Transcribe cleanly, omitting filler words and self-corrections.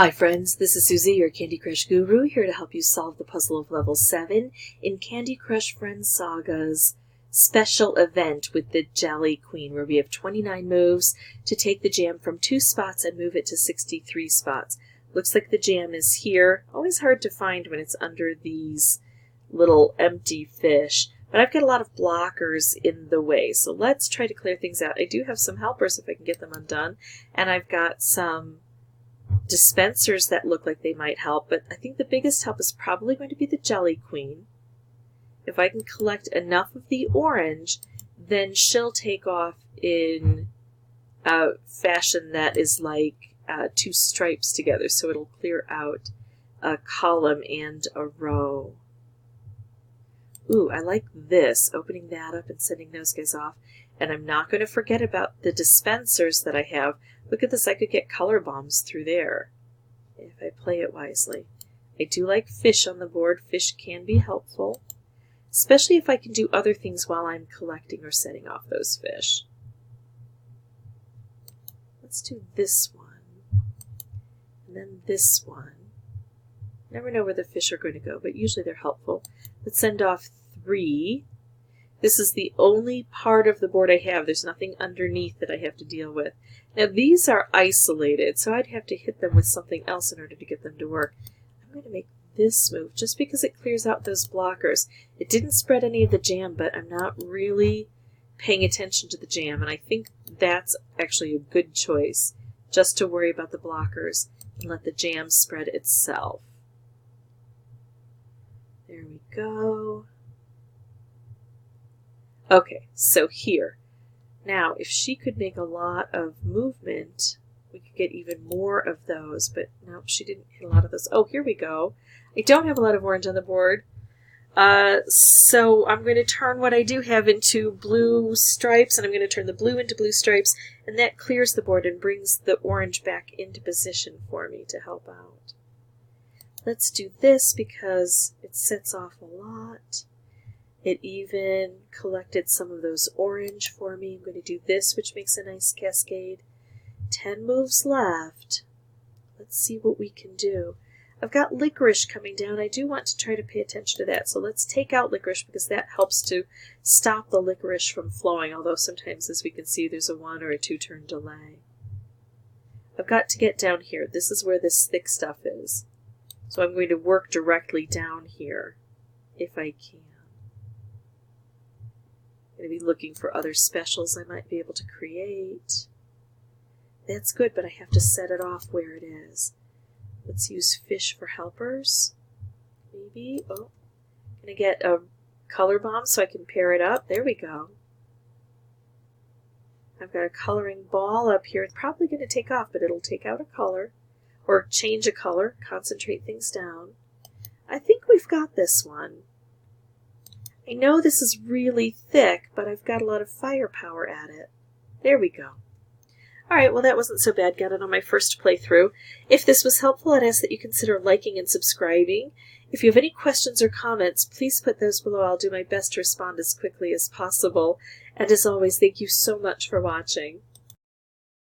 Hi friends, this is Suzy, your Candy Crush guru, here to help you solve the puzzle of level 7 in Candy Crush Friends Saga's special event with the Jelly Queen, where we have 29 moves to take the jam from 2 spots and move it to 63 spots. Looks like the jam is here. Always hard to find when it's under these little empty fish, but I've got a lot of blockers in the way, so let's try to clear things out. I do have some helpers if I can get them undone, and I've got some dispensers that look like they might help, but I think the biggest help is probably going to be the Jelly Queen. If I can collect enough of the orange, then she'll take off in a fashion that is like 2 stripes together, so it'll clear out a column and a row. Ooh, I like this, opening that up and sending those guys off. And I'm not going to forget about the dispensers that I have. Look at this, I could get color bombs through there if I play it wisely. I do like fish on the board. Fish can be helpful, especially if I can do other things while I'm collecting or setting off those fish. Let's do this one, and then this one. Never know where the fish are going to go, but usually they're helpful. Let's send off 3. This is the only part of the board I have. There's nothing underneath that I have to deal with. Now these are isolated, so I'd have to hit them with something else in order to get them to work. I'm going to make this move just because it clears out those blockers. It didn't spread any of the jam, but I'm not really paying attention to the jam, and I think that's actually a good choice, just to worry about the blockers and let the jam spread itself. There we go. Okay, so here. Now, if she could make a lot of movement, we could get even more of those, but no, she didn't hit a lot of those. Oh, here we go. I don't have a lot of orange on the board, so I'm going to turn what I do have into blue stripes, and I'm going to turn the blue into blue stripes, and that clears the board and brings the orange back into position for me to help out. Let's do this because it sets off a lot. It even collected some of those orange for me. I'm going to do this, which makes a nice cascade. 10 moves left. Let's see what we can do. I've got licorice coming down. I do want to try to pay attention to that. So let's take out licorice because that helps to stop the licorice from flowing, although sometimes, as we can see, there's a 1 or a 2 turn delay. I've got to get down here. This is where this thick stuff is. So I'm going to work directly down here if I can. I'm going to be looking for other specials I might be able to create. That's good, but I have to set it off where it is. Let's use fish for helpers. Maybe. Oh, I'm going to get a color bomb so I can pair it up. There we go. I've got a coloring ball up here. It's probably going to take off, but it'll take out a color or change a color, concentrate things down. I think we've got this one. I know this is really thick, but I've got a lot of firepower at it. There we go. Alright, well that wasn't so bad. Got it on my first playthrough. If this was helpful, I'd ask that you consider liking and subscribing. If you have any questions or comments, please put those below. I'll do my best to respond as quickly as possible. And as always, thank you so much for watching.